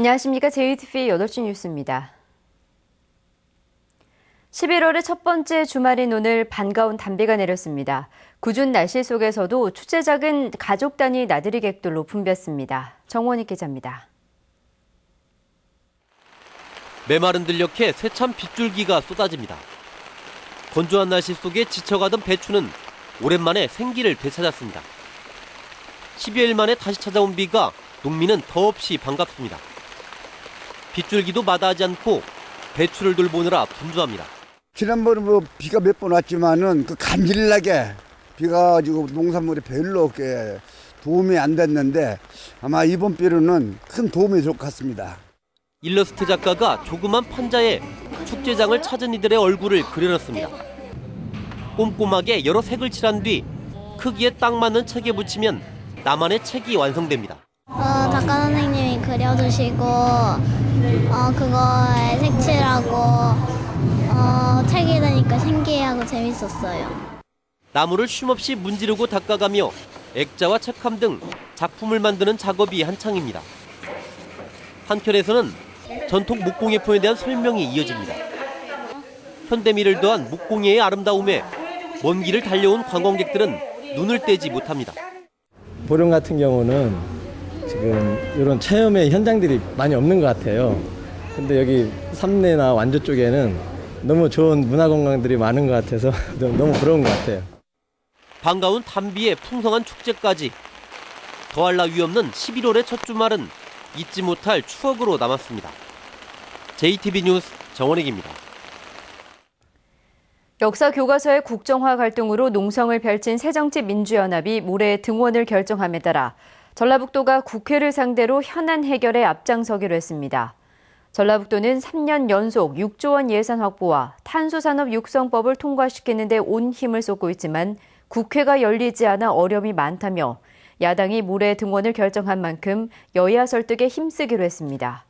안녕하십니까. JTBC 8시 뉴스입니다. 11월의 첫 번째 주말인 오늘 반가운 단비가 내렸습니다. 궂은 날씨 속에서도 축제작은 가족 단위 나들이 객들로 붐볐습니다. 정원희 기자입니다. 메마른 들녘에 세찬 빗줄기가 쏟아집니다. 건조한 날씨 속에 지쳐가던 배추는 오랜만에 생기를 되찾았습니다. 12일 만에 다시 찾아온 비가 농민은 더없이 반갑습니다. 빗줄기도 마다하지 않고 배추를 돌보느라 분주합니다. 지난번에 비가 몇 번 왔지만은 그 간질나게 비가 가지고 농산물이 별로 없게 도움이 안 됐는데 아마 이번 비로는 큰 도움이 될 것 같습니다. 일러스트 작가가 조그만 판자에 축제장을 찾은 이들의 얼굴을 그려놨습니다. 꼼꼼하게 여러 색을 칠한 뒤 크기에 딱 맞는 책에 붙이면 나만의 책이 완성됩니다. 작가 선생님이 그려주시고 그거에 색칠하고 책이 되니까 신기하고 재밌었어요. 나무를 쉼없이 문지르고 닦아가며 액자와 책함 등 작품을 만드는 작업이 한창입니다. 한켠에서는 전통木工예품에 대한 설명이 이어집니다. 현대미를 더한木工예의 아름다움에 먼 길을 달려온 관광객들은 눈을 떼지 못합니다. 보령 같은 경우는 지금 이런 체험의 현장들이 많이 없는 것 같아요. 근데 여기 삼내나 완주 쪽에는 너무 좋은 문화관광들이 많은 것 같아서 너무 부러운 것 같아요. 반가운 단비에 풍성한 축제까지 더할 나위 없는 11월의 첫 주말은 잊지 못할 추억으로 남았습니다. JTBC 뉴스 정원익입니다. 역사 교과서의 국정화 갈등으로 농성을 펼친 새정치민주연합이 모레 등원을 결정함에 따라 전라북도가 국회를 상대로 현안 해결에 앞장서기로 했습니다. 전라북도는 3년 연속 6조 원 예산 확보와 탄소산업 육성법을 통과시키는 데 온 힘을 쏟고 있지만 국회가 열리지 않아 어려움이 많다며 야당이 모레 등원을 결정한 만큼 여야 설득에 힘쓰기로 했습니다.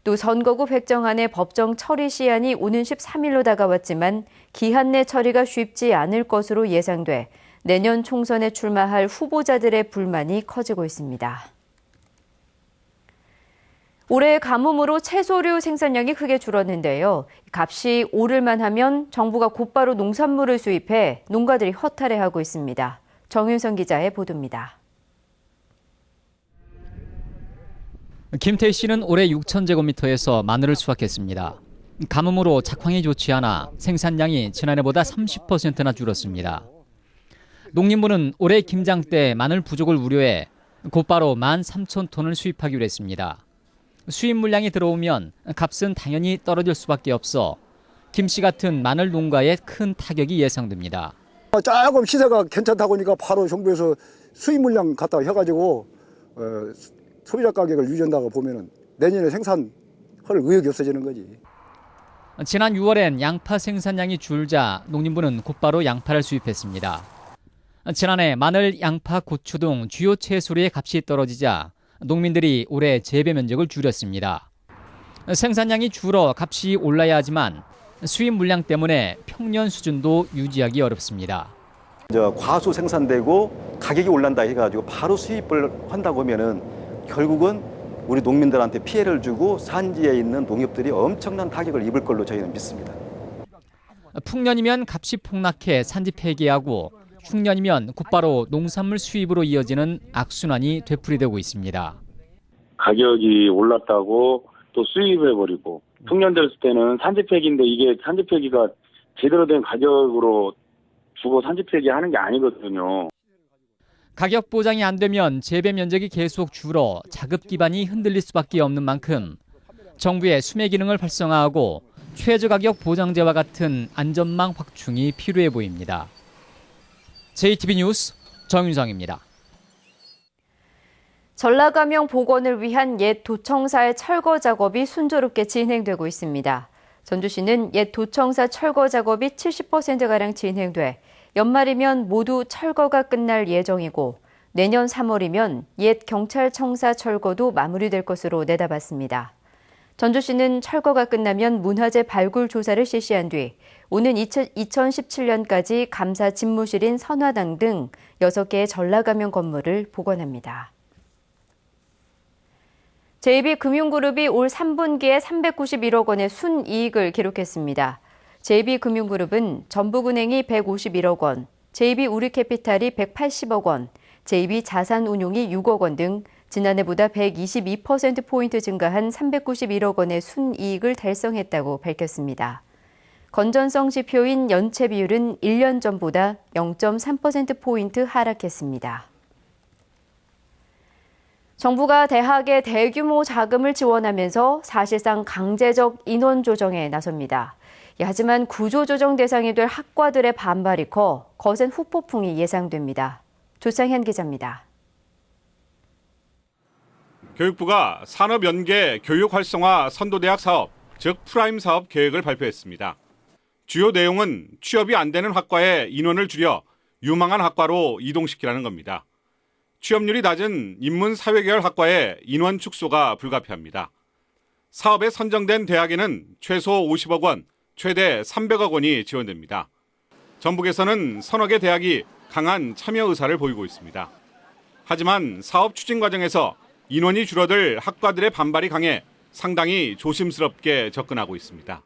또 선거구 획정안의 법정 처리 시한이 오는 13일로 다가왔지만 기한 내 처리가 쉽지 않을 것으로 예상돼 내년 총선에 출마할 후보자들의 불만이 커지고 있습니다. 올해 가뭄으로 채소류 생산량이 크게 줄었는데요. 값이 오를만 하면 정부가 곧바로 농산물을 수입해 농가들이 허탈해하고 있습니다. 정윤선 기자의 보도입니다. 김태희 씨는 올해 6,000제곱미터에서 마늘을 수확했습니다. 가뭄으로 작황이 좋지 않아 생산량이 지난해보다 30%나 줄었습니다. 농림부는 올해 김장 때 마늘 부족을 우려해 곧바로 13,000톤을 수입하기로 했습니다. 수입 물량이 들어오면 값은 당연히 떨어질 수밖에 없어 김 씨 같은 마늘 농가에 큰 타격이 예상됩니다. 조금 시세가 괜찮다고 하니까 바로 정부에서 수입 물량 갖다 해가지고 소비자 가격을 유지한다고 보면은 내년에 생산할 의욕이 없어지는 거지. 지난 6월엔 양파 생산량이 줄자 농림부는 곧바로 양파를 수입했습니다. 지난해 마늘, 양파, 고추 등 주요 채소류의 값이 떨어지자 농민들이 올해 재배 면적을 줄였습니다. 생산량이 줄어 값이 올라야 하지만 수입 물량 때문에 평년 수준도 유지하기 어렵습니다. 과수 생산되고 가격이 올란다 해가지고 바로 수입을 한다고 하면은 결국은 우리 농민들한테 피해를 주고 산지에 있는 농협들이 엄청난 타격을 입을 걸로 저희는 믿습니다. 풍년이면 값이 폭락해 산지 폐기하고 흉년이면 곧바로 농산물 수입으로 이어지는 악순환이 되풀이되고 있습니다. 가격이 올랐다고 또 수입해버리고 풍년 됐을 때는 산지 폐기인데 이게 산지 폐기가 제대로 된 가격으로 주고 산지 폐기하는 게 아니거든요. 가격 보장이 안 되면 재배 면적이 계속 줄어 자급 기반이 흔들릴 수밖에 없는 만큼 정부의 수매 기능을 활성화하고 최저 가격 보장제와 같은 안전망 확충이 필요해 보입니다. JTBC 뉴스 정윤성입니다. 전라감영 복원을 위한 옛 도청사의 철거 작업이 순조롭게 진행되고 있습니다. 전주시는 옛 도청사 철거 작업이 70%가량 진행돼 연말이면 모두 철거가 끝날 예정이고 내년 3월이면 옛 경찰청사 철거도 마무리될 것으로 내다봤습니다. 전주시는 철거가 끝나면 문화재 발굴 조사를 실시한 뒤 오는 2017년까지 감사 집무실인 선화당 등 6개의 전라감영 건물을 복원합니다. JB금융그룹이 올 3분기에 391억 원의 순이익을 기록했습니다. JB금융그룹은 전북은행이 151억 원, JB우리캐피탈이 180억 원, JB자산운용이 6억 원 등 지난해보다 122%포인트 증가한 391억 원의 순이익을 달성했다고 밝혔습니다. 건전성 지표인 연체 비율은 1년 전보다 0.3%포인트 하락했습니다. 정부가 대학에 대규모 자금을 지원하면서 사실상 강제적 인원 조정에 나섭니다. 하지만 구조조정 대상이 될 학과들의 반발이 커 거센 후폭풍이 예상됩니다. 조창현 기자입니다. 교육부가 산업연계 교육 활성화 선도대학 사업, 즉 프라임 사업 계획을 발표했습니다. 주요 내용은 취업이 안 되는 학과에 인원을 줄여 유망한 학과로 이동시키라는 겁니다. 취업률이 낮은 인문사회계열 학과에 인원 축소가 불가피합니다. 사업에 선정된 대학에는 최소 50억 원, 최대 300억 원이 지원됩니다. 전북에서는 서너 개 대학이 강한 참여 의사를 보이고 있습니다. 하지만 사업 추진 과정에서 인원이 줄어들 학과들의 반발이 강해 상당히 조심스럽게 접근하고 있습니다.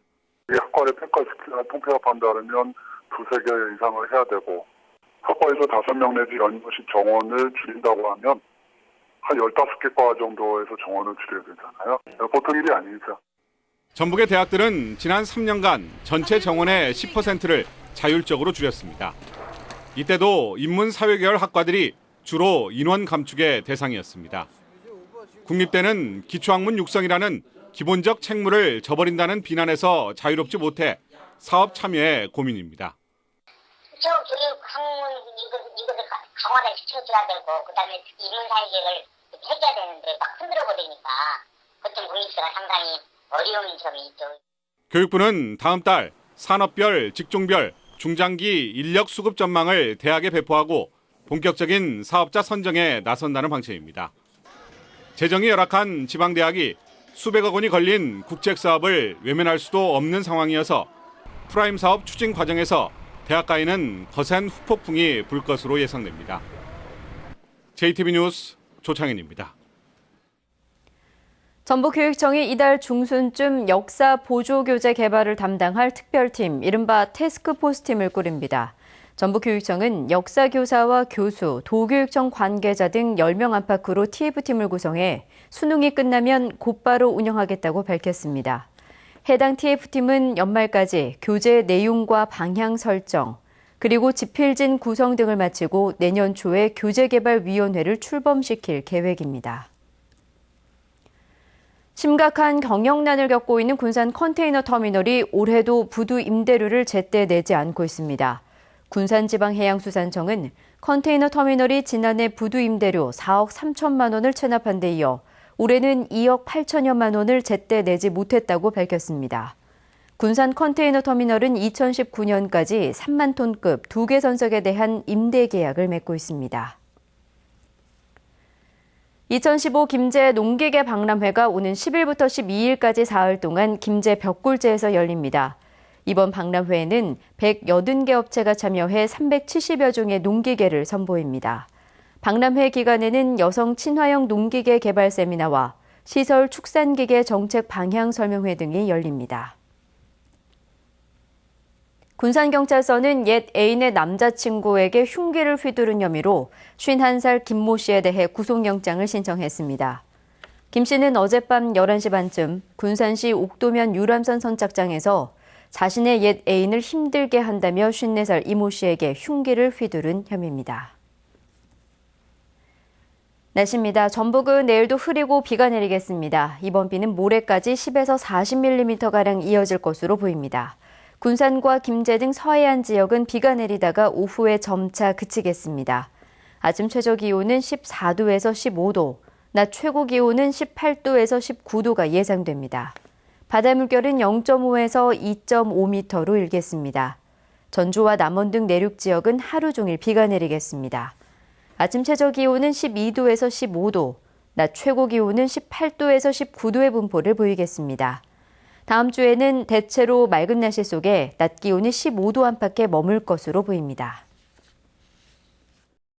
이 학과를 평가시키거나 통폐합한다면 두세 개 이상을 해야 되고 학과에서 5명 내지 10명씩 정원을 줄인다고 하면 한 15개 과 정도에서 정원을 줄여야 되잖아요. 보통 일이 아니죠. 전북의 대학들은 지난 3년간 전체 정원의 10%를 자율적으로 줄였습니다. 이때도 인문사회계열 학과들이 주로 인원 감축의 대상이었습니다. 국립대는 기초학문 육성이라는 기본적 책무를 저버린다는 비난에서 자유롭지 못해 사업 참여에 고민입니다. 교육 학문 이것을 강화를 시켜줘야 되고 그다음에 인문사회계를 해줘야 되는데 막 흔들어 버리니까 보통 공익수가 상당히 어려운 점이 있죠. 교육부는 다음 달 산업별, 직종별, 중장기 인력 수급 전망을 대학에 배포하고 본격적인 사업자 선정에 나선다는 방침입니다. 재정이 열악한 지방대학이 수백억 원이 걸린 국책 사업을 외면할 수도 없는 상황이어서 프라임 사업 추진 과정에서 대학가에는 거센 후폭풍이 불 것으로 예상됩니다. JTB 뉴스 조창현입니다. 전북교육청이 이달 중순쯤 역사 보조교재 개발을 담당할 특별팀, 이른바 태스크포스팀을 꾸립니다. 전북교육청은 역사교사와 교수, 도교육청 관계자 등 10명 안팎으로 TF팀을 구성해 수능이 끝나면 곧바로 운영하겠다고 밝혔습니다. 해당 TF팀은 연말까지 교재 내용과 방향 설정, 그리고 집필진 구성 등을 마치고 내년 초에 교재개발위원회를 출범시킬 계획입니다. 심각한 경영난을 겪고 있는 군산 컨테이너 터미널이 올해도 부두 임대료를 제때 내지 않고 있습니다. 군산지방해양수산청은 컨테이너 터미널이 지난해 부두 임대료 4억 3천만 원을 체납한 데 이어 올해는 2억 8천여만 원을 제때 내지 못했다고 밝혔습니다. 군산 컨테이너 터미널은 2019년까지 3만 톤급 2개 선석에 대한 임대 계약을 맺고 있습니다. 2015 김제 농기계 박람회가 오는 10일부터 12일까지 사흘 동안 김제 벽골제에서 열립니다. 이번 박람회에는 180개 업체가 참여해 370여 종의 농기계를 선보입니다. 박람회 기간에는 여성 친화형 농기계 개발 세미나와 시설 축산기계 정책 방향 설명회 등이 열립니다. 군산경찰서는 옛 애인의 남자친구에게 흉기를 휘두른 혐의로 51살 김모 씨에 대해 구속영장을 신청했습니다. 김 씨는 어젯밤 11시 반쯤 군산시 옥도면 유람선 선착장에서 자신의 옛 애인을 힘들게 한다며 54살 이모 씨에게 흉기를 휘두른 혐의입니다. 날씨입니다. 전북은 내일도 흐리고 비가 내리겠습니다. 이번 비는 모레까지 10에서 40mm가량 이어질 것으로 보입니다. 군산과 김제 등 서해안 지역은 비가 내리다가 오후에 점차 그치겠습니다. 아침 최저 기온은 14도에서 15도, 낮 최고 기온은 18도에서 19도가 예상됩니다. 바다 물결은 0.5에서 2.5m로 일겠습니다. 전주와 남원 등 내륙 지역은 하루 종일 비가 내리겠습니다. 아침 최저 기온은 12도에서 15도, 낮 최고 기온은 18도에서 19도의 분포를 보이겠습니다. 다음 주에는 대체로 맑은 날씨 속에 낮 기온이 15도 안팎에 머물 것으로 보입니다.